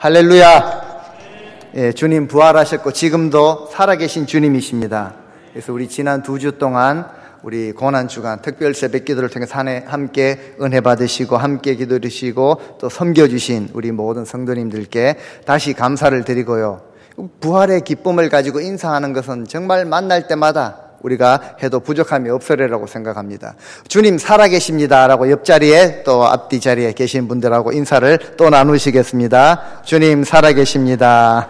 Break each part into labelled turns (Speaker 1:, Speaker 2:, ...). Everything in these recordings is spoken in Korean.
Speaker 1: 할렐루야. 예, 주님 부활하셨고 지금도 살아계신 주님이십니다. 그래서 우리 지난 2주 동안 우리 고난주간 특별 새벽 기도를 통해서 함께 은혜 받으시고 함께 기도해주시고 또 섬겨주신 우리 모든 성도님들께 다시 감사를 드리고요. 부활의 기쁨을 가지고 인사하는 것은 정말 만날 때마다 우리가 해도 부족함이 없으리라고 생각합니다. 주님 살아계십니다 라고 옆자리에 또 앞뒤 자리에 계신 분들하고 인사를 또 나누시겠습니다. 주님 살아계십니다.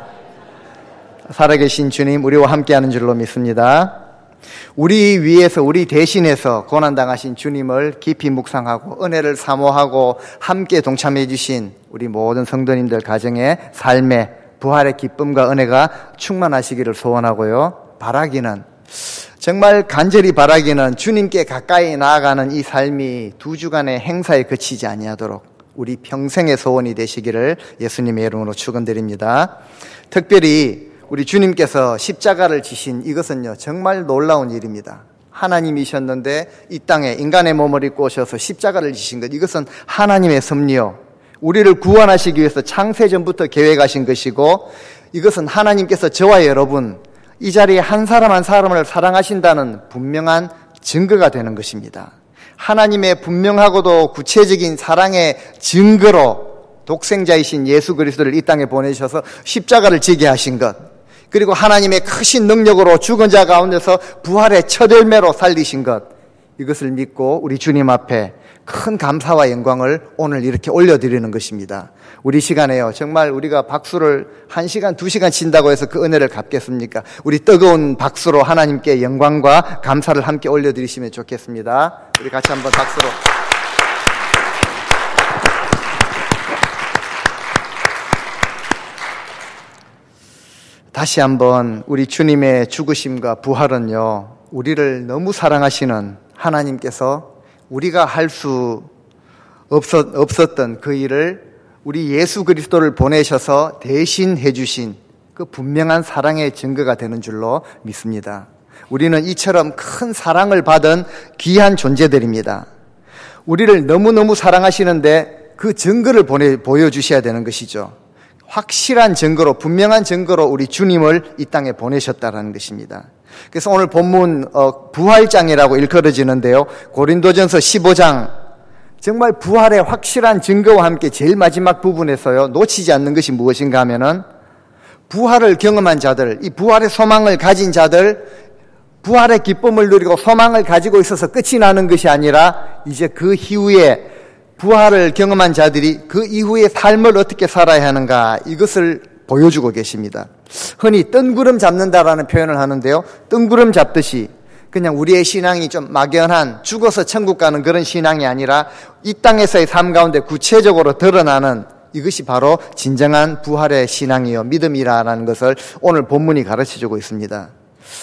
Speaker 1: 살아계신 주님 우리와 함께하는 줄로 믿습니다. 우리 위에서 우리 대신해서 고난당하신 주님을 깊이 묵상하고 은혜를 사모하고 함께 동참해 주신 우리 모든 성도님들 가정의 삶에 부활의 기쁨과 은혜가 충만하시기를 소원하고요. 바라기는 정말 간절히 바라기는 주님께 가까이 나아가는 이 삶이 2주간의 행사에 그치지 아니하도록 우리 평생의 소원이 되시기를 예수님의 이름으로 축원드립니다. 특별히 우리 주님께서 십자가를 지신 이것은요 정말 놀라운 일입니다. 하나님이셨는데 이 땅에 인간의 몸을 입고 오셔서 십자가를 지신 것, 이것은 하나님의 섭리요 우리를 구원하시기 위해서 창세전부터 계획하신 것이고, 이것은 하나님께서 저와 여러분 이 자리에 한 사람 한 사람을 사랑하신다는 분명한 증거가 되는 것입니다. 하나님의 분명하고도 구체적인 사랑의 증거로 독생자이신 예수 그리스도를 이 땅에 보내셔서 십자가를 지게 하신 것, 그리고 하나님의 크신 능력으로 죽은 자 가운데서 부활의 첫 열매로 살리신 것, 이것을 믿고 우리 주님 앞에 큰 감사와 영광을 오늘 이렇게 올려드리는 것입니다. 우리 시간에요 정말 우리가 박수를 1시간 2시간 친다고 해서 그 은혜를 갚겠습니까? 우리 뜨거운 박수로 하나님께 영광과 감사를 함께 올려드리시면 좋겠습니다. 우리 같이 한번 박수로. 다시 한번 우리 주님의 죽으심과 부활은요 우리를 너무 사랑하시는 하나님께서 우리가 할 수 없었던 그 일을 우리 예수 그리스도를 보내셔서 대신 해주신 그 분명한 사랑의 증거가 되는 줄로 믿습니다. 우리는 이처럼 큰 사랑을 받은 귀한 존재들입니다. 우리를 너무너무 사랑하시는데 그 증거를 보여주셔야 되는 것이죠. 확실한 증거로, 분명한 증거로 우리 주님을 이 땅에 보내셨다는 것입니다. 그래서 오늘 본문 부활장이라고 일컬어지는데요, 고린도전서 15장 정말 부활의 확실한 증거와 함께 제일 마지막 부분에서요 놓치지 않는 것이 무엇인가 하면은 부활을 경험한 자들, 이 부활의 소망을 가진 자들, 부활의 기쁨을 누리고 소망을 가지고 있어서 끝이 나는 것이 아니라 이제 그 이후에 부활을 경험한 자들이 그 이후의 삶을 어떻게 살아야 하는가, 이것을 보여주고 계십니다. 흔히 뜬구름 잡는다라는 표현을 하는데요, 뜬구름 잡듯이 그냥 우리의 신앙이 좀 막연한 죽어서 천국 가는 그런 신앙이 아니라 이 땅에서의 삶 가운데 구체적으로 드러나는 이것이 바로 진정한 부활의 신앙이요 믿음이라는 것을 오늘 본문이 가르쳐주고 있습니다.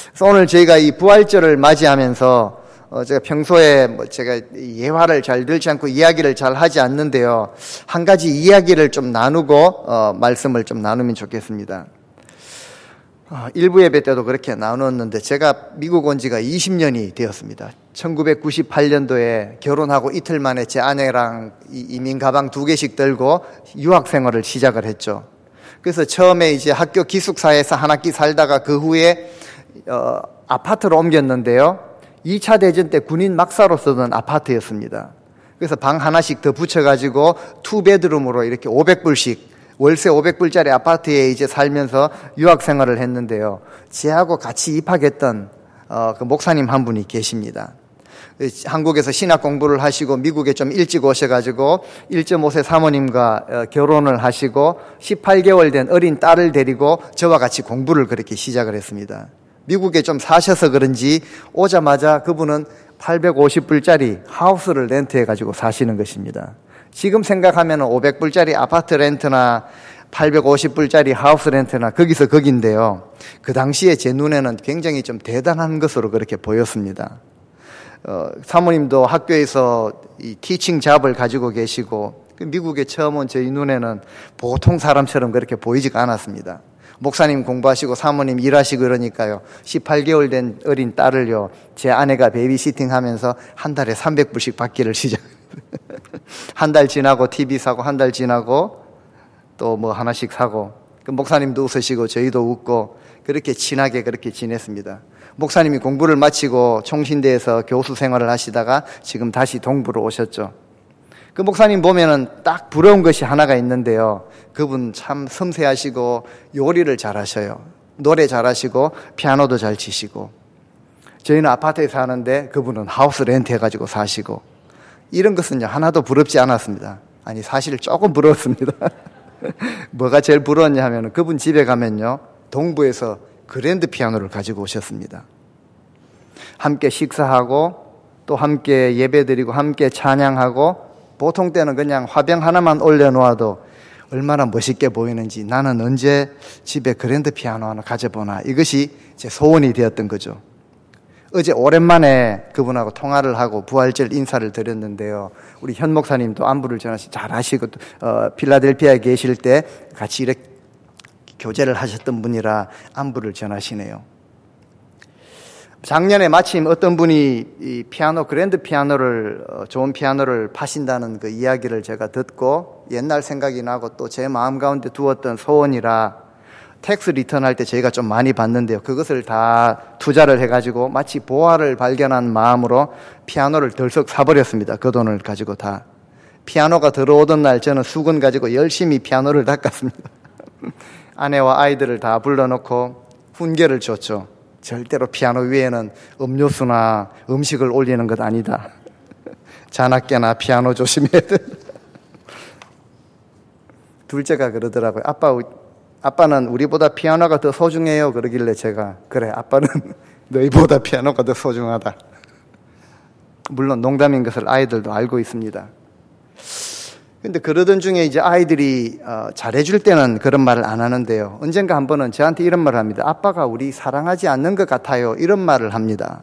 Speaker 1: 그래서 오늘 저희가 이 부활절을 맞이하면서 제가 평소에 제가 예화를 잘 들지 않고 이야기를 잘 하지 않는데요, 한 가지 이야기를 좀 나누고 말씀을 좀 나누면 좋겠습니다. 일부 예배 때도 그렇게 나눴는데 제가 미국 온 지가 20년이 되었습니다. 1998년도에 결혼하고 이틀 만에 제 아내랑 이민 가방 2개씩 들고 유학 생활을 시작을 했죠. 그래서 처음에 이제 학교 기숙사에서 한 학기 살다가 그 후에 아파트로 옮겼는데요, 2차 대전 때 군인 막사로 쓰던 아파트였습니다. 그래서 방 하나씩 더 붙여가지고 2베드룸으로 이렇게 500불씩 월세 500불짜리 아파트에 이제 살면서 유학 생활을 했는데요, 제하고 같이 입학했던 그 목사님 한 분이 계십니다. 한국에서 신학 공부를 하시고 미국에 좀 일찍 오셔가지고 1.5세 사모님과 결혼을 하시고 18개월 된 어린 딸을 데리고 저와 같이 공부를 그렇게 시작을 했습니다. 미국에 좀 사셔서 그런지 오자마자 그분은 850불짜리 하우스를 렌트해가지고 사시는 것입니다. 지금 생각하면 500불짜리 아파트 렌트나 850불짜리 하우스 렌트나 거기서 거긴데요, 그 당시에 제 눈에는 굉장히 좀 대단한 것으로 그렇게 보였습니다. 사모님도 학교에서 이 티칭 잡을 가지고 계시고 미국에 처음 온 저희 눈에는 보통 사람처럼 그렇게 보이지가 않았습니다. 목사님 공부하시고 사모님 일하시고 그러니까요, 18개월 된 어린 딸을요 제 아내가 베이비시팅 하면서 한 달에 300불씩 받기를 시작. 한 달 지나고 TV 사고, 한 달 지나고 또 뭐 하나씩 사고, 그 목사님도 웃으시고 저희도 웃고 그렇게 친하게 그렇게 지냈습니다. 목사님이 공부를 마치고 총신대에서 교수 생활을 하시다가 지금 다시 동부로 오셨죠. 그 목사님 보면은 딱 부러운 것이 하나가 있는데요. 그분 참 섬세하시고 요리를 잘하셔요. 노래 잘하시고 피아노도 잘 치시고. 저희는 아파트에 사는데 그분은 하우스 렌트 해가지고 사시고. 이런 것은요 하나도 부럽지 않았습니다. 아니 사실 조금 부러웠습니다. 뭐가 제일 부러웠냐 하면 그분 집에 가면요 동부에서 그랜드 피아노를 가지고 오셨습니다. 함께 식사하고 또 함께 예배드리고 함께 찬양하고, 보통 때는 그냥 화병 하나만 올려놓아도 얼마나 멋있게 보이는지, 나는 언제 집에 그랜드 피아노 하나 가져보나, 이것이 제 소원이 되었던 거죠. 어제 오랜만에 그분하고 통화를 하고 부활절 인사를 드렸는데요. 우리 현 목사님도 안부를 잘 하시고 필라델피아에 계실 때 같이 이렇게 교제를 하셨던 분이라 안부를 전하시네요. 작년에 마침 어떤 분이 이 피아노, 그랜드 피아노를, 좋은 피아노를 파신다는 그 이야기를 제가 듣고 옛날 생각이 나고 또 제 마음 가운데 두었던 소원이라 텍스 리턴할 때 저희가 좀 많이 받는데요. 그것을 다 투자를 해가지고 마치 보화를 발견한 마음으로 피아노를 덜썩 사버렸습니다. 그 돈을 가지고 다. 피아노가 들어오던 날 저는 수건 가지고 열심히 피아노를 닦았습니다. 아내와 아이들을 다 불러놓고 훈계를 줬죠. 절대로 피아노 위에는 음료수나 음식을 올리는 것 아니다. 자나깨나 피아노 조심해야 돼. 둘째가 그러더라고요. 아빠는 우리보다 피아노가 더 소중해요. 그러길래 제가, 그래, 아빠는 너희보다 피아노가 더 소중하다. 물론 농담인 것을 아이들도 알고 있습니다. 근데 그러던 중에 이제 아이들이 잘해줄 때는 그런 말을 안 하는데요. 언젠가 한 번은 저한테 이런 말을 합니다. 아빠가 우리 사랑하지 않는 것 같아요. 이런 말을 합니다.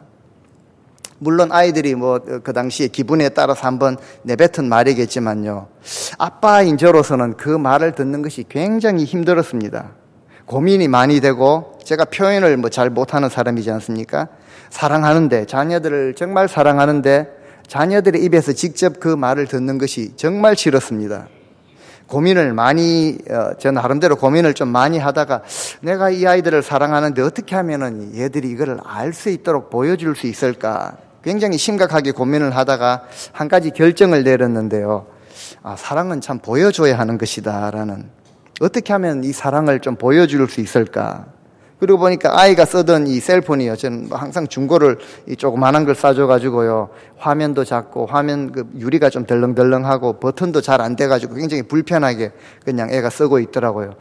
Speaker 1: 물론 아이들이 뭐 그 당시에 기분에 따라서 한번 내뱉은 말이겠지만요. 아빠인 저로서는 그 말을 듣는 것이 굉장히 힘들었습니다. 고민이 많이 되고, 제가 표현을 뭐 잘 못하는 사람이지 않습니까? 사랑하는데, 자녀들을 정말 사랑하는데 자녀들의 입에서 직접 그 말을 듣는 것이 정말 싫었습니다. 고민을 많이, 저 나름대로 고민을 좀 많이 하다가 내가 이 아이들을 사랑하는데 어떻게 하면은 얘들이 이걸 알 수 있도록 보여줄 수 있을까? 굉장히 심각하게 고민을 하다가 한 가지 결정을 내렸는데요. 사랑은 참 보여줘야 하는 것이다 라는, 어떻게 하면 이 사랑을 좀 보여줄 수 있을까? 그리고 보니까 아이가 쓰던 이 셀폰이요. 저는 항상 중고를 이 조그만한 걸 싸줘가지고요. 화면도 작고, 화면 그 유리가 좀 덜렁덜렁하고, 버튼도 잘 안 돼가지고 굉장히 불편하게 그냥 애가 쓰고 있더라고요.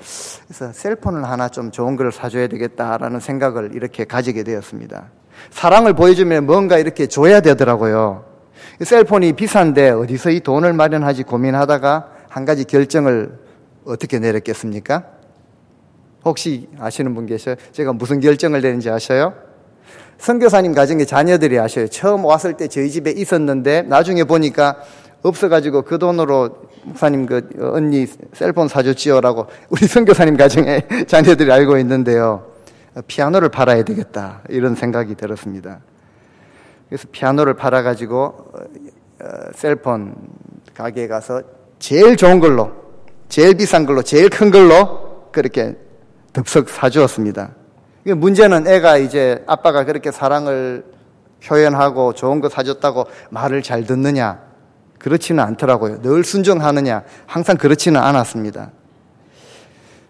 Speaker 1: 그래서 셀폰을 하나 좀 좋은 걸 사줘야 되겠다라는 생각을 이렇게 가지게 되었습니다. 사랑을 보여주면 뭔가 이렇게 줘야 되더라고요. 셀폰이 비싼데 어디서 이 돈을 마련하지 고민하다가 한 가지 결정을 어떻게 내렸겠습니까? 혹시 아시는 분 계셔요? 제가 무슨 결정을 내는지 아셔요? 선교사님 가정에 자녀들이 아셔요. 처음 왔을 때 저희 집에 있었는데 나중에 보니까 없어가지고 그 돈으로 목사님 그 언니 셀폰 사줬지요라고 우리 선교사님 가정에 자녀들이 알고 있는데요. 피아노를 팔아야 되겠다 이런 생각이 들었습니다. 그래서 피아노를 팔아가지고 셀폰 가게에 가서 제일 좋은 걸로, 제일 비싼 걸로, 제일 큰 걸로 그렇게 덥석 사주었습니다. 문제는 애가 이제 아빠가 그렇게 사랑을 표현하고 좋은 거 사줬다고 말을 잘 듣느냐? 그렇지는 않더라고요. 늘 순종하느냐? 항상 그렇지는 않았습니다.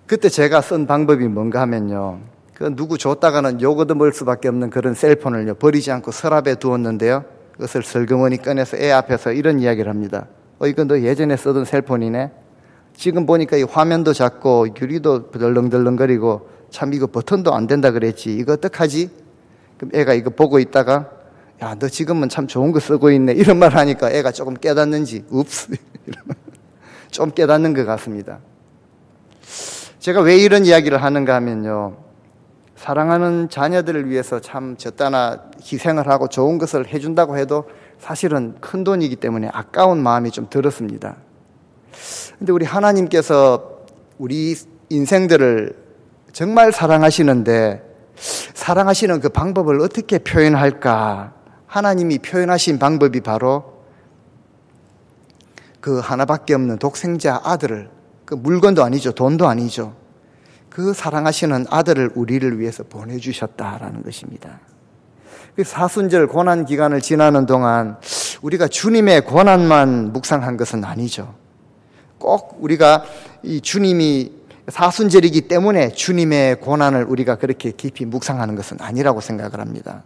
Speaker 1: 그때 제가 쓴 방법이 뭔가 하면요. 그 누구 줬다가는 욕 얻어먹을 수밖에 없는 그런 셀폰을 버리지 않고 서랍에 두었는데요. 그것을 슬그머니 꺼내서 애 앞에서 이런 이야기를 합니다. 이건 너 예전에 쓰던 셀폰이네? 지금 보니까 이 화면도 작고 유리도 덜렁덜렁거리고 참 이거 버튼도 안 된다 그랬지. 이거 어떡하지? 그럼 애가 이거 보고 있다가 야, 너 지금은 참 좋은 거 쓰고 있네. 이런 말 하니까 애가 조금 깨닫는지 읍스 좀 깨닫는 것 같습니다. 제가 왜 이런 이야기를 하는가 하면요. 사랑하는 자녀들을 위해서 참 젖다나 희생을 하고 좋은 것을 해준다고 해도 사실은 큰 돈이기 때문에 아까운 마음이 좀 들었습니다. 근데 우리 하나님께서 우리 인생들을 정말 사랑하시는데 사랑하시는 그 방법을 어떻게 표현할까? 하나님이 표현하신 방법이 바로 그 하나밖에 없는 독생자 아들을 그 물건도 아니죠. 돈도 아니죠. 그 사랑하시는 아들을 우리를 위해서 보내주셨다라는 것입니다. 그 사순절 고난 기간을 지나는 동안 우리가 주님의 고난만 묵상한 것은 아니죠. 꼭 우리가 이 주님이 사순절이기 때문에 주님의 고난을 우리가 그렇게 깊이 묵상하는 것은 아니라고 생각을 합니다.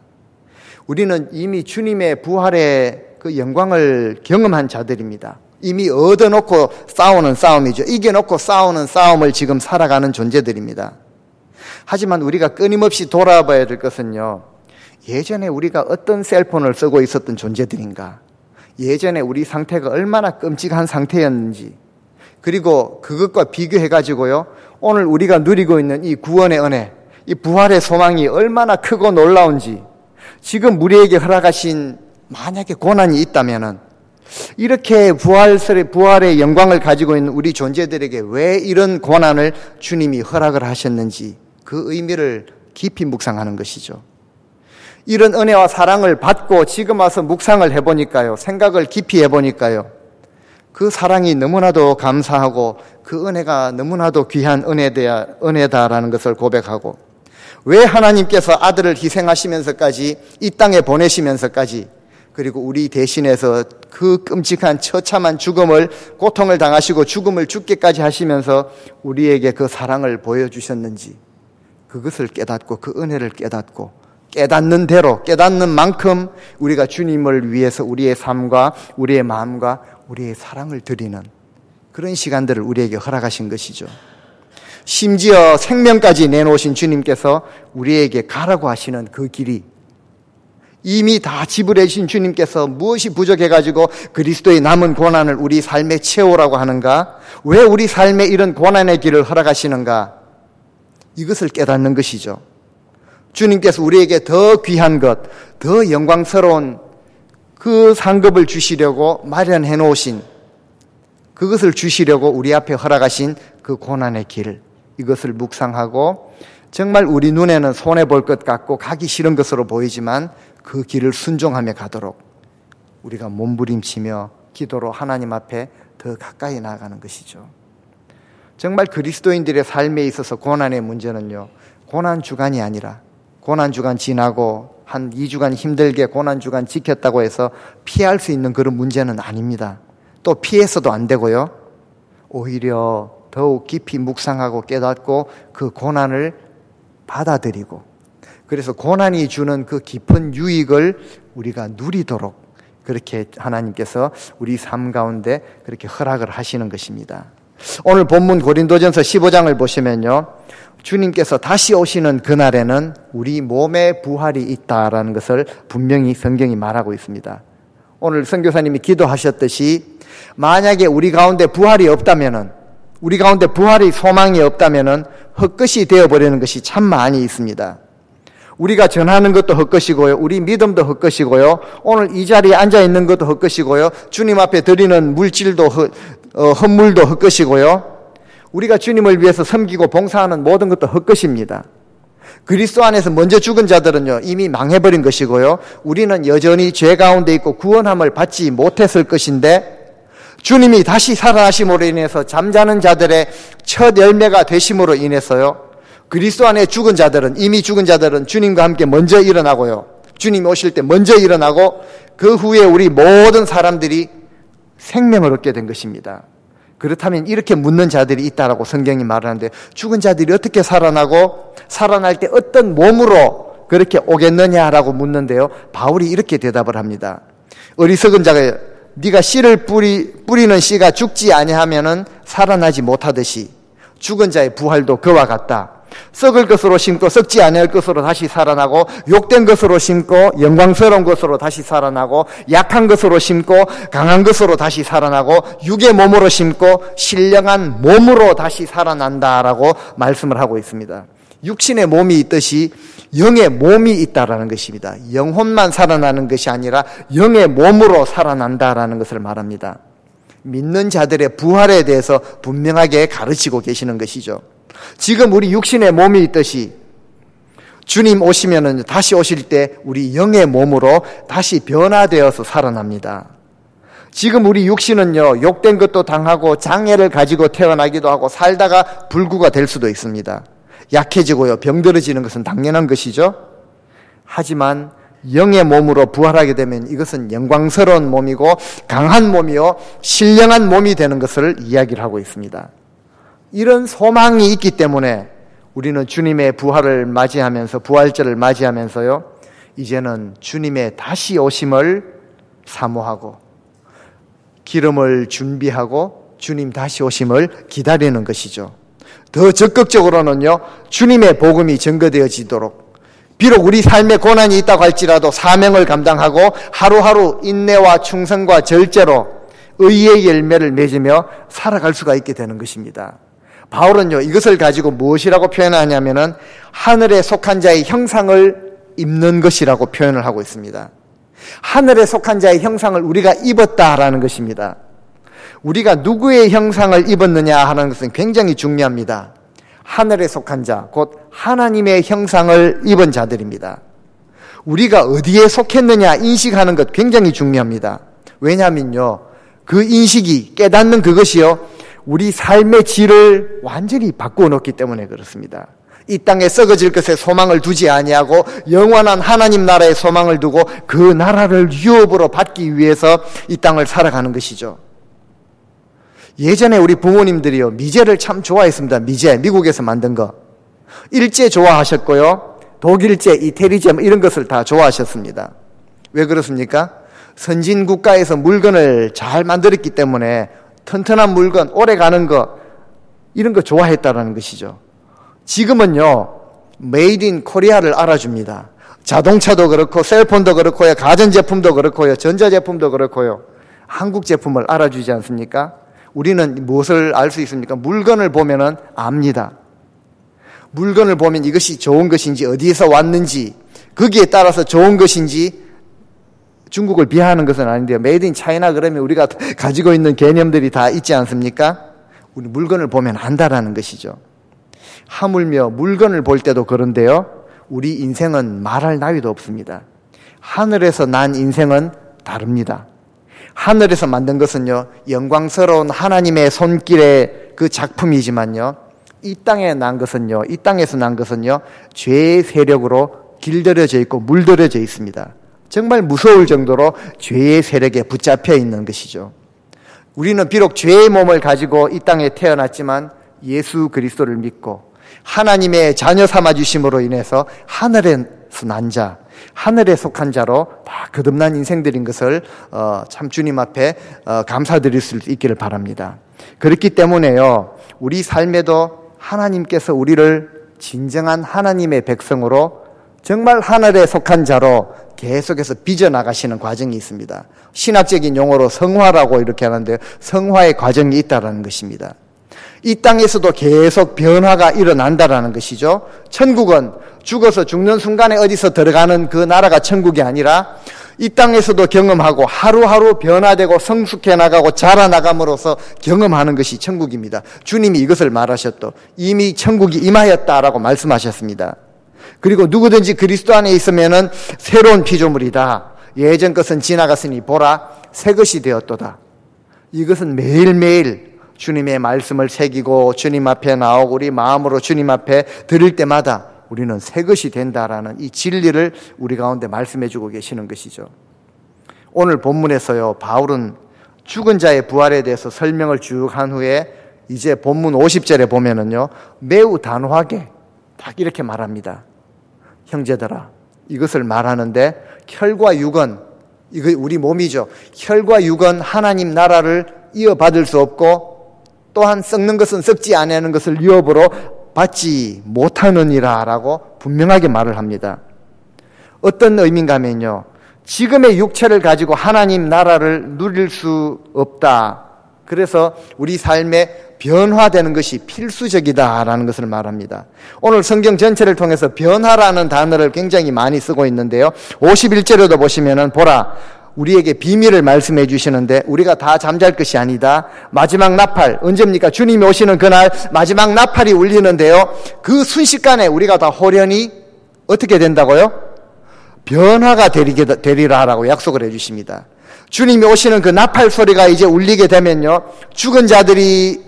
Speaker 1: 우리는 이미 주님의 부활의 그 영광을 경험한 자들입니다. 이미 얻어놓고 싸우는 싸움이죠. 이겨놓고 싸우는 싸움을 지금 살아가는 존재들입니다. 하지만 우리가 끊임없이 돌아봐야 될 것은요, 예전에 우리가 어떤 셀폰을 쓰고 있었던 존재들인가, 예전에 우리 상태가 얼마나 끔찍한 상태였는지, 그리고 그것과 비교해가지고요, 오늘 우리가 누리고 있는 이 구원의 은혜, 이 부활의 소망이 얼마나 크고 놀라운지, 지금 우리에게 허락하신 만약에 고난이 있다면은, 이렇게 부활의 영광을 가지고 있는 우리 존재들에게 왜 이런 고난을 주님이 허락을 하셨는지 그 의미를 깊이 묵상하는 것이죠. 이런 은혜와 사랑을 받고 지금 와서 묵상을 해보니까요, 생각을 깊이 해보니까요, 그 사랑이 너무나도 감사하고 그 은혜가 너무나도 귀한 은혜다라는 것을 고백하고, 왜 하나님께서 아들을 희생하시면서까지 이 땅에 보내시면서까지, 그리고 우리 대신해서 그 끔찍한 처참한 죽음을, 고통을 당하시고 죽음을 죽게까지 하시면서 우리에게 그 사랑을 보여주셨는지, 그것을 깨닫고 그 은혜를 깨닫고 깨닫는 대로, 깨닫는 만큼 우리가 주님을 위해서 우리의 삶과 우리의 마음과 우리의 사랑을 드리는 그런 시간들을 우리에게 허락하신 것이죠. 심지어 생명까지 내놓으신 주님께서 우리에게 가라고 하시는 그 길이, 이미 다 지불해 주신 주님께서 무엇이 부족해가지고 그리스도의 남은 고난을 우리 삶에 채우라고 하는가? 왜 우리 삶에 이런 고난의 길을 허락하시는가? 이것을 깨닫는 것이죠. 주님께서 우리에게 더 귀한 것, 더 영광스러운 그 상급을 주시려고 마련해 놓으신, 그것을 주시려고 우리 앞에 허락하신 그 고난의 길, 이것을 묵상하고 정말 우리 눈에는 손해볼 것 같고 가기 싫은 것으로 보이지만 그 길을 순종하며 가도록 우리가 몸부림치며 기도로 하나님 앞에 더 가까이 나아가는 것이죠. 정말 그리스도인들의 삶에 있어서 고난의 문제는요, 고난주간이 아니라 고난주간 지나고 한 2주간 힘들게 고난주간 지켰다고 해서 피할 수 있는 그런 문제는 아닙니다. 또 피해서도 안 되고요, 오히려 더욱 깊이 묵상하고 깨닫고 그 고난을 받아들이고, 그래서 고난이 주는 그 깊은 유익을 우리가 누리도록 그렇게 하나님께서 우리 삶 가운데 그렇게 허락을 하시는 것입니다. 오늘 본문 고린도전서 15장을 보시면요, 주님께서 다시 오시는 그날에는 우리 몸에 부활이 있다라는 것을 분명히 성경이 말하고 있습니다. 오늘 선교사님이 기도하셨듯이 만약에 우리 가운데 부활이 없다면은, 우리 가운데 부활의 소망이 없다면은 헛것이 되어버리는 것이 참 많이 있습니다. 우리가 전하는 것도 헛것이고요, 우리 믿음도 헛것이고요, 오늘 이 자리에 앉아 있는 것도 헛것이고요, 주님 앞에 드리는 물질도 헌물도 헛것이고요, 우리가 주님을 위해서 섬기고 봉사하는 모든 것도 헛것입니다. 그리스도 안에서 먼저 죽은 자들은요, 이미 망해버린 것이고요, 우리는 여전히 죄 가운데 있고 구원함을 받지 못했을 것인데, 주님이 다시 살아나심으로 인해서 잠자는 자들의 첫 열매가 되심으로 인해서요, 그리스도 안에 죽은 자들은, 이미 죽은 자들은 주님과 함께 먼저 일어나고요, 주님이 오실 때 먼저 일어나고 그 후에 우리 모든 사람들이 생명을 얻게 된 것입니다. 그렇다면 이렇게 묻는 자들이 있다라고 성경이 말하는데, 죽은 자들이 어떻게 살아나고 살아날 때 어떤 몸으로 그렇게 오겠느냐라고 묻는데요, 바울이 이렇게 대답을 합니다. 어리석은 자가, 네가 씨를 뿌리는 씨가 죽지 아니하면은 살아나지 못하듯이 죽은 자의 부활도 그와 같다. 썩을 것으로 심고 썩지 아니할 것으로 다시 살아나고, 욕된 것으로 심고 영광스러운 것으로 다시 살아나고, 약한 것으로 심고 강한 것으로 다시 살아나고, 육의 몸으로 심고 신령한 몸으로 다시 살아난다라고 말씀을 하고 있습니다. 육신의 몸이 있듯이 영의 몸이 있다라는 것입니다. 영혼만 살아나는 것이 아니라 영의 몸으로 살아난다라는 것을 말합니다. 믿는 자들의 부활에 대해서 분명하게 가르치고 계시는 것이죠. 지금 우리 육신의 몸이 있듯이 주님 오시면은, 다시 오실 때 우리 영의 몸으로 다시 변화되어서 살아납니다. 지금 우리 육신은요, 욕된 것도 당하고 장애를 가지고 태어나기도 하고 살다가 불구가 될 수도 있습니다. 약해지고요, 병들어지는 것은 당연한 것이죠. 하지만 영의 몸으로 부활하게 되면 이것은 영광스러운 몸이고 강한 몸이요, 신령한 몸이 되는 것을 이야기를 하고 있습니다. 이런 소망이 있기 때문에 우리는 주님의 부활을 맞이하면서, 부활절을 맞이하면서요, 이제는 주님의 다시 오심을 사모하고 기름을 준비하고 주님 다시 오심을 기다리는 것이죠. 더 적극적으로는요, 주님의 복음이 증거되어지도록, 비록 우리 삶에 고난이 있다고 할지라도 사명을 감당하고 하루하루 인내와 충성과 절제로 의의 열매를 맺으며 살아갈 수가 있게 되는 것입니다. 바울은요, 이것을 가지고 무엇이라고 표현하냐면은 하늘에 속한 자의 형상을 입는 것이라고 표현을 하고 있습니다. 하늘에 속한 자의 형상을 우리가 입었다라는 것입니다. 우리가 누구의 형상을 입었느냐 하는 것은 굉장히 중요합니다. 하늘에 속한 자, 곧 하나님의 형상을 입은 자들입니다. 우리가 어디에 속했느냐 인식하는 것 굉장히 중요합니다. 왜냐하면요, 그 인식이, 깨닫는 그것이요, 우리 삶의 질을 완전히 바꾸어 놓기 때문에 그렇습니다. 이 땅에 썩어질 것에 소망을 두지 아니하고 영원한 하나님 나라에 소망을 두고 그 나라를 유업으로 받기 위해서 이 땅을 살아가는 것이죠. 예전에 우리 부모님들이요, 미제를 참 좋아했습니다. 미제, 미국에서 만든 거. 일제 좋아하셨고요, 독일제, 이태리제 이런 것을 다 좋아하셨습니다. 왜 그렇습니까? 선진 국가에서 물건을 잘 만들었기 때문에 튼튼한 물건, 오래 가는 거, 이런 거 좋아했다라는 것이죠. 지금은요, 메이드 인 코리아를 알아줍니다. 자동차도 그렇고 셀폰도 그렇고요, 가전제품도 그렇고요, 전자제품도 그렇고요, 한국 제품을 알아주지 않습니까? 우리는 무엇을 알 수 있습니까? 물건을 보면은 압니다. 물건을 보면 이것이 좋은 것인지, 어디에서 왔는지, 거기에 따라서 좋은 것인지, 중국을 비하하는 것은 아닌데요, 메이드 인 차이나 그러면 우리가 가지고 있는 개념들이 다 있지 않습니까? 우리 물건을 보면 안다라는 것이죠. 하물며 물건을 볼 때도 그런데요, 우리 인생은 말할 나위도 없습니다. 하늘에서 난 인생은 다릅니다. 하늘에서 만든 것은요, 영광스러운 하나님의 손길의 그 작품이지만요, 이 땅에 난 것은요, 이 땅에서 난 것은요, 죄의 세력으로 길들여져 있고 물들여져 있습니다. 정말 무서울 정도로 죄의 세력에 붙잡혀 있는 것이죠. 우리는 비록 죄의 몸을 가지고 이 땅에 태어났지만 예수 그리스도를 믿고 하나님의 자녀 삼아주심으로 인해서 하늘에서 난 자, 하늘에 속한 자로 다 거듭난 인생들인 것을 참 주님 앞에 감사드릴 수 있기를 바랍니다. 그렇기 때문에요, 우리 삶에도 하나님께서 우리를 진정한 하나님의 백성으로 정말 하늘에 속한 자로 계속해서 빚어나가시는 과정이 있습니다. 신학적인 용어로 성화라고 이렇게 하는데요, 성화의 과정이 있다는 것입니다. 이 땅에서도 계속 변화가 일어난다라는 것이죠. 천국은 죽어서 죽는 순간에 어디서 들어가는 그 나라가 천국이 아니라 이 땅에서도 경험하고 하루하루 변화되고 성숙해 나가고 자라나감으로써 경험하는 것이 천국입니다. 주님이 이것을 말하셨도 이미 천국이 임하였다라고 말씀하셨습니다. 그리고 누구든지 그리스도 안에 있으면은 새로운 피조물이다. 예전 것은 지나갔으니 보라, 새 것이 되었도다. 이것은 매일매일 주님의 말씀을 새기고 주님 앞에 나오고 우리 마음으로 주님 앞에 드릴 때마다 우리는 새 것이 된다라는 이 진리를 우리 가운데 말씀해 주고 계시는 것이죠. 오늘 본문에서요, 바울은 죽은 자의 부활에 대해서 설명을 쭉 한 후에 이제 본문 50절에 보면은요, 매우 단호하게 딱 이렇게 말합니다. 형제들아, 이것을 말하는데 혈과 육은, 이거 우리 몸이죠. 혈과 육은 하나님 나라를 이어받을 수 없고 또한 썩는 것은 썩지 아니하는 것을 유업으로 받지 못하느니라 라고 분명하게 말을 합니다. 어떤 의미인가 하면요, 지금의 육체를 가지고 하나님 나라를 누릴 수 없다. 그래서 우리 삶에 변화되는 것이 필수적이다라는 것을 말합니다. 오늘 성경 전체를 통해서 변화라는 단어를 굉장히 많이 쓰고 있는데요, 51절에도 보시면은 보라, 우리에게 비밀을 말씀해 주시는데 우리가 다 잠잘 것이 아니다. 마지막 나팔, 언제입니까? 주님이 오시는 그날 마지막 나팔이 울리는데요, 그 순식간에 우리가 다 호련히 어떻게 된다고요? 변화가 되리라라고 약속을 해 주십니다. 주님이 오시는 그 나팔 소리가 이제 울리게 되면요, 죽은 자들이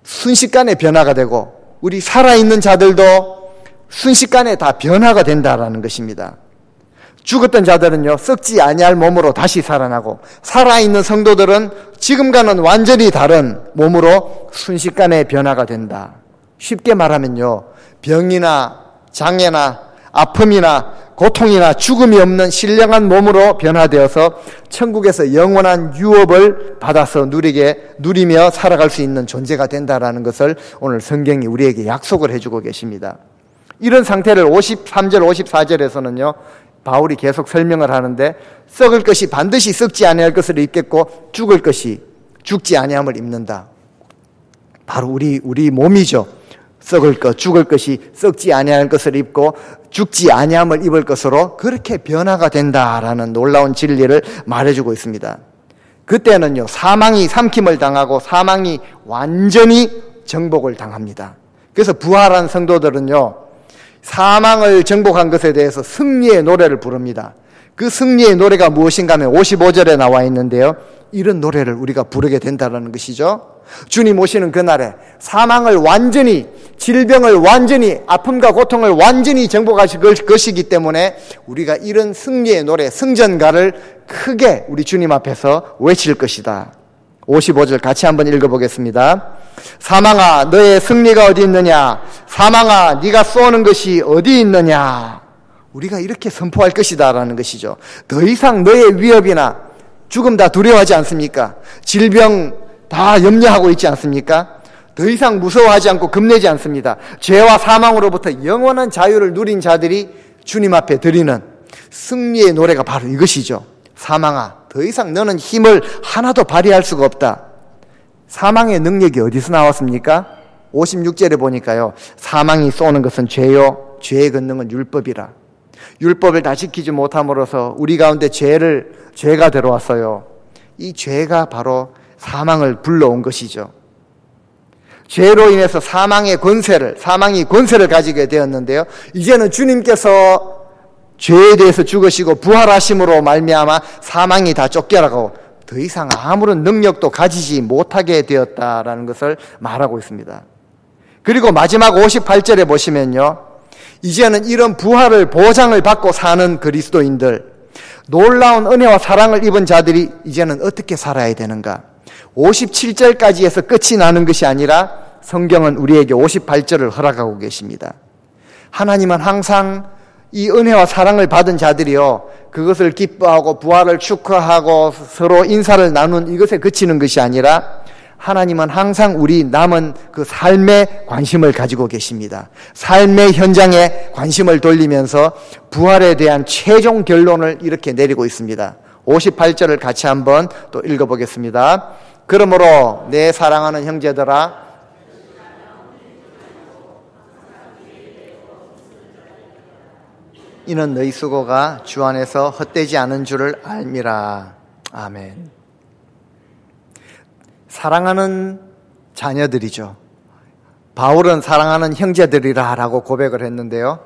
Speaker 1: 순식간에 변화가 되고 우리 살아있는 자들도 순식간에 다 변화가 된다라는 것입니다. 죽었던 자들은요, 썩지 아니할 몸으로 다시 살아나고, 살아있는 성도들은 지금과는 완전히 다른 몸으로 순식간에 변화가 된다. 쉽게 말하면요, 병이나 장애나 아픔이나 고통이나 죽음이 없는 신령한 몸으로 변화되어서 천국에서 영원한 유업을 받아서 누리며 살아갈 수 있는 존재가 된다라는 것을 오늘 성경이 우리에게 약속을 해주고 계십니다. 이런 상태를 53절, 54절에서는요, 바울이 계속 설명을 하는데, 썩을 것이 반드시 썩지 아니할 것을 입겠고 죽을 것이 죽지 아니함을 입는다. 바로 우리 몸이죠. 썩을 것, 죽을 것이 썩지 아니할 것을 입고 죽지 아니함을 입을 것으로 그렇게 변화가 된다라는 놀라운 진리를 말해주고 있습니다. 그때는요, 사망이 삼킴을 당하고 사망이 완전히 정복을 당합니다. 그래서 부활한 성도들은요, 사망을 정복한 것에 대해서 승리의 노래를 부릅니다. 그 승리의 노래가 무엇인가 하면 55절에 나와 있는데요, 이런 노래를 우리가 부르게 된다는 것이죠. 주님 오시는 그날에 사망을 완전히, 질병을 완전히, 아픔과 고통을 완전히 정복하실 것이기 때문에 우리가 이런 승리의 노래, 승전가를 크게 우리 주님 앞에서 외칠 것이다. 55절 같이 한번 읽어보겠습니다. 사망아, 너의 승리가 어디 있느냐? 사망아, 네가 쏘는 것이 어디 있느냐? 우리가 이렇게 선포할 것이다 라는 것이죠. 더 이상 너의 위협이나 죽음 다 두려워하지 않습니까? 질병 다 염려하고 있지 않습니까? 더 이상 무서워하지 않고 겁내지 않습니다. 죄와 사망으로부터 영원한 자유를 누린 자들이 주님 앞에 드리는 승리의 노래가 바로 이것이죠. 사망아, 더 이상 너는 힘을 하나도 발휘할 수가 없다. 사망의 능력이 어디서 나왔습니까? 56절에 보니까요, 사망이 쏘는 것은 죄요, 죄의 권능은 율법이라. 율법을 다 지키지 못함으로써 우리 가운데 죄가 들어왔어요. 이 죄가 바로 사망을 불러온 것이죠. 죄로 인해서 사망이 권세를 가지게 되었는데요, 이제는 주님께서 죄에 대해서 죽으시고 부활하심으로 말미암아 사망이 다 쫓겨나고 더 이상 아무런 능력도 가지지 못하게 되었다라는 것을 말하고 있습니다. 그리고 마지막 58절에 보시면요, 이제는 이런 부활을 보장을 받고 사는 그리스도인들, 놀라운 은혜와 사랑을 입은 자들이 이제는 어떻게 살아야 되는가? 57절까지 해서 끝이 나는 것이 아니라 성경은 우리에게 58절을 허락하고 계십니다. 하나님은 항상 이 은혜와 사랑을 받은 자들이요, 그것을 기뻐하고 부활을 축하하고 서로 인사를 나눈 이것에 그치는 것이 아니라 하나님은 항상 우리 남은 그 삶에 관심을 가지고 계십니다. 삶의 현장에 관심을 돌리면서 부활에 대한 최종 결론을 이렇게 내리고 있습니다. 58절을 같이 한번 또 읽어보겠습니다. 그러므로 내 사랑하는 형제들아, 이는 너희 수고가 주 안에서 헛되지 않은 줄을 알미라. 아멘. 사랑하는 자녀들이죠. 바울은 사랑하는 형제들이라 라고 고백을 했는데요,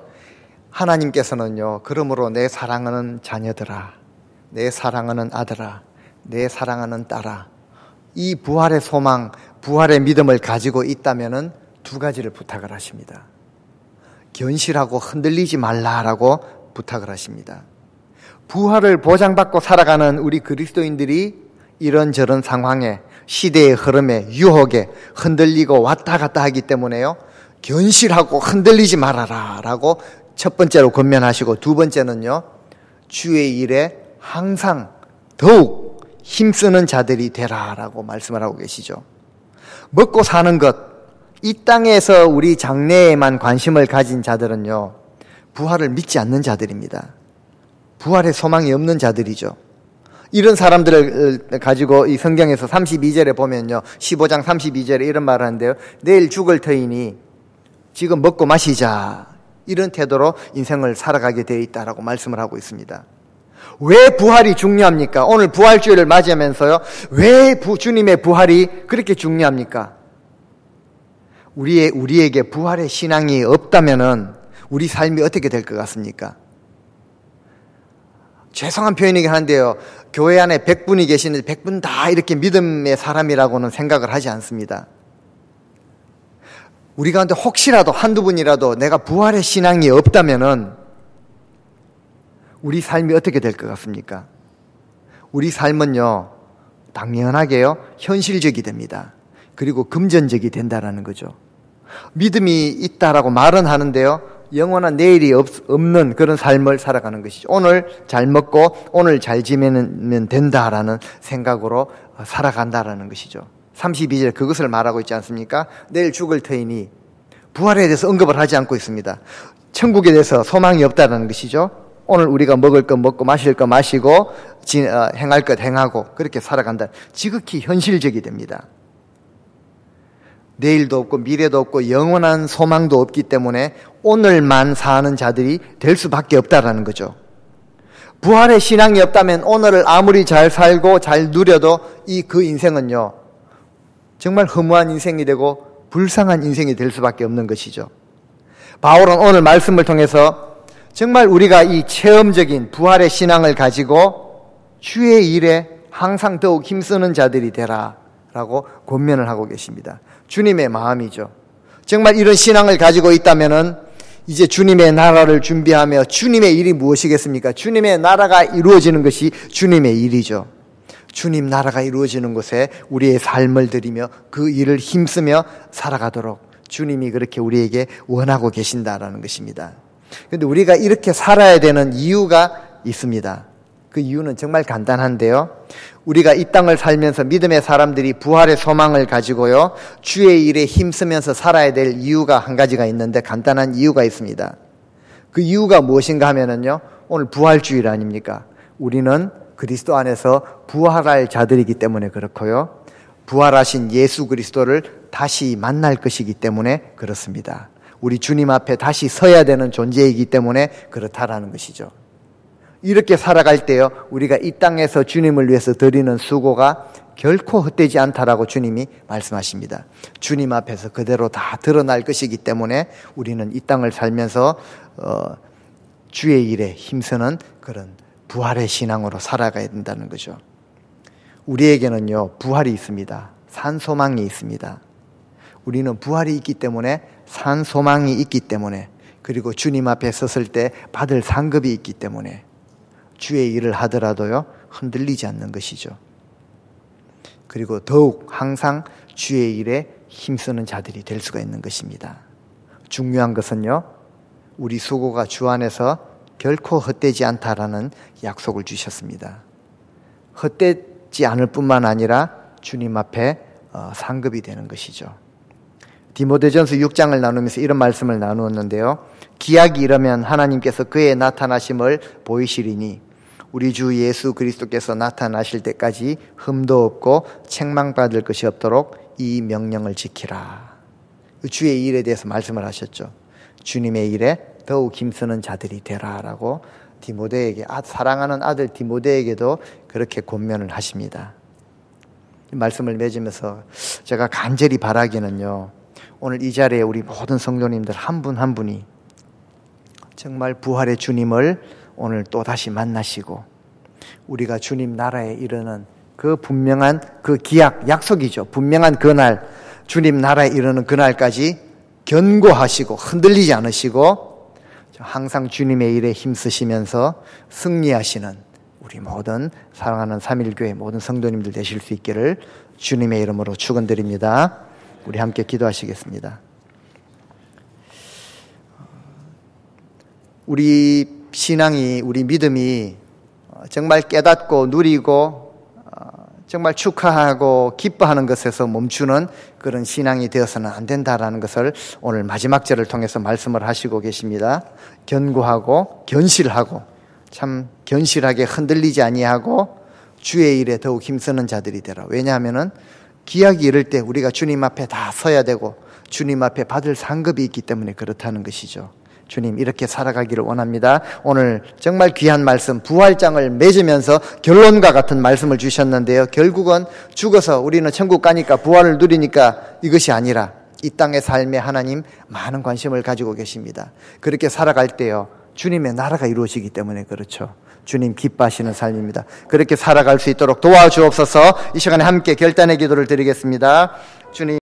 Speaker 1: 하나님께서는요, 그러므로 내 사랑하는 자녀들아, 내 사랑하는 아들아, 내 사랑하는 딸아, 이 부활의 소망, 부활의 믿음을 가지고 있다면은 두 가지를 부탁을 하십니다. 견실하고 흔들리지 말라라고 부탁을 하십니다. 부활을 보장받고 살아가는 우리 그리스도인들이 이런저런 상황에, 시대의 흐름에, 유혹에 흔들리고 왔다 갔다 하기 때문에요, 견실하고 흔들리지 말아라 라고 첫 번째로 권면하시고, 두 번째는요, 주의 일에 항상 더욱 힘쓰는 자들이 되라 라고 말씀을 하고 계시죠. 먹고 사는 것, 이 땅에서 우리 장래에만 관심을 가진 자들은요, 부활을 믿지 않는 자들입니다. 부활의 소망이 없는 자들이죠. 이런 사람들을 가지고 이 성경에서 32절에 보면요, 15장 32절에 이런 말을 하는데요, 내일 죽을 터이니 지금 먹고 마시자, 이런 태도로 인생을 살아가게 되어 있다라고 말씀을 하고 있습니다. 왜 부활이 중요합니까? 오늘 부활주일을 맞이하면서요, 왜 주님의 부활이 그렇게 중요합니까? 우리에게 부활의 신앙이 없다면은 우리 삶이 어떻게 될 것 같습니까? 죄송한 표현이긴 한데요. 교회 안에 100분이 계시는데 100분 다 이렇게 믿음의 사람이라고는 생각을 하지 않습니다. 우리 가운데 혹시라도 한두 분이라도 내가 부활의 신앙이 없다면은 우리 삶이 어떻게 될 것 같습니까? 우리 삶은요, 당연하게요, 현실적이 됩니다. 그리고 금전적이 된다라는 거죠. 믿음이 있다라고 말은 하는데요, 영원한 내일이 없는 그런 삶을 살아가는 것이죠. 오늘 잘 먹고 오늘 잘 지내면 된다라는 생각으로 살아간다라는 것이죠. 32절 그것을 말하고 있지 않습니까? 내일 죽을 터이니 부활에 대해서 언급을 하지 않고 있습니다. 천국에 대해서 소망이 없다는 것이죠. 오늘 우리가 먹을 것 먹고 마실 것 마시고 행할 것 행하고 그렇게 살아간다. 지극히 현실적이 됩니다. 내일도 없고 미래도 없고 영원한 소망도 없기 때문에 오늘만 사는 자들이 될 수밖에 없다라는 거죠. 부활의 신앙이 없다면 오늘을 아무리 잘 살고 잘 누려도 그 인생은요, 정말 허무한 인생이 되고 불쌍한 인생이 될 수밖에 없는 것이죠. 바울은 오늘 말씀을 통해서 정말 우리가 이 체험적인 부활의 신앙을 가지고 주의 일에 항상 더욱 힘쓰는 자들이 되라 라고 권면을 하고 계십니다. 주님의 마음이죠. 정말 이런 신앙을 가지고 있다면은 이제 주님의 나라를 준비하며 주님의 일이 무엇이겠습니까? 주님의 나라가 이루어지는 것이 주님의 일이죠. 주님 나라가 이루어지는 곳에 우리의 삶을 드리며 그 일을 힘쓰며 살아가도록 주님이 그렇게 우리에게 원하고 계신다라는 것입니다. 그런데 우리가 이렇게 살아야 되는 이유가 있습니다. 그 이유는 정말 간단한데요. 우리가 이 땅을 살면서 믿음의 사람들이 부활의 소망을 가지고요, 주의 일에 힘쓰면서 살아야 될 이유가 한 가지가 있는데 간단한 이유가 있습니다. 그 이유가 무엇인가 하면은요, 오늘 부활주일 아닙니까? 우리는 그리스도 안에서 부활할 자들이기 때문에 그렇고요, 부활하신 예수 그리스도를 다시 만날 것이기 때문에 그렇습니다. 우리 주님 앞에 다시 서야 되는 존재이기 때문에 그렇다라는 것이죠. 이렇게 살아갈 때요, 우리가 이 땅에서 주님을 위해서 드리는 수고가 결코 헛되지 않다라고 주님이 말씀하십니다. 주님 앞에서 그대로 다 드러날 것이기 때문에 우리는 이 땅을 살면서 주의 일에 힘쓰는 그런 부활의 신앙으로 살아가야 된다는 거죠. 우리에게는요, 부활이 있습니다. 산 소망이 있습니다. 우리는 부활이 있기 때문에, 산 소망이 있기 때문에, 그리고 주님 앞에 섰을 때 받을 상급이 있기 때문에 주의 일을 하더라도요, 흔들리지 않는 것이죠. 그리고 더욱 항상 주의 일에 힘쓰는 자들이 될 수가 있는 것입니다. 중요한 것은요, 우리 수고가 주 안에서 결코 헛되지 않다라는 약속을 주셨습니다. 헛되지 않을 뿐만 아니라 주님 앞에 상급이 되는 것이죠. 디모데전서 6장을 나누면서 이런 말씀을 나누었는데요. 기약이 이르면 하나님께서 그의 나타나심을 보이시리니 우리 주 예수 그리스도께서 나타나실 때까지 흠도 없고 책망받을 것이 없도록 이 명령을 지키라. 주의 일에 대해서 말씀을 하셨죠. 주님의 일에 더욱 힘쓰는 자들이 되라라고 디모데에게, 사랑하는 아들 디모데에게도 그렇게 권면을 하십니다. 이 말씀을 맺으면서 제가 간절히 바라기는요, 오늘 이 자리에 우리 모든 성도님들 한 분 한 분이 정말 부활의 주님을 오늘 또 다시 만나시고 우리가 주님 나라에 이르는 그 분명한 그 기약, 약속이죠. 분명한 그날, 주님 나라에 이르는 그날까지 견고하시고 흔들리지 않으시고 항상 주님의 일에 힘쓰시면서 승리하시는 우리 모든 사랑하는 삼일교회 모든 성도님들 되실 수 있기를 주님의 이름으로 축원드립니다. 우리 함께 기도하시겠습니다. 우리 신앙이, 우리 믿음이 정말 깨닫고 누리고 정말 축하하고 기뻐하는 것에서 멈추는 그런 신앙이 되어서는 안 된다라는 것을 오늘 마지막 절을 통해서 말씀을 하시고 계십니다. 견고하고 견실하고 참 견실하게 흔들리지 아니하고 주의 일에 더욱 힘쓰는 자들이 되라. 왜냐하면은 기약이 이를 때 우리가 주님 앞에 다 서야 되고 주님 앞에 받을 상급이 있기 때문에 그렇다는 것이죠. 주님, 이렇게 살아가기를 원합니다. 오늘 정말 귀한 말씀, 부활장을 맺으면서 결론과 같은 말씀을 주셨는데요. 결국은 죽어서 우리는 천국 가니까 부활을 누리니까 이것이 아니라 이 땅의 삶에 하나님 많은 관심을 가지고 계십니다. 그렇게 살아갈 때요, 주님의 나라가 이루어지기 때문에 그렇죠. 주님 기뻐하시는 삶입니다. 그렇게 살아갈 수 있도록 도와주옵소서. 이 시간에 함께 결단의 기도를 드리겠습니다. 주님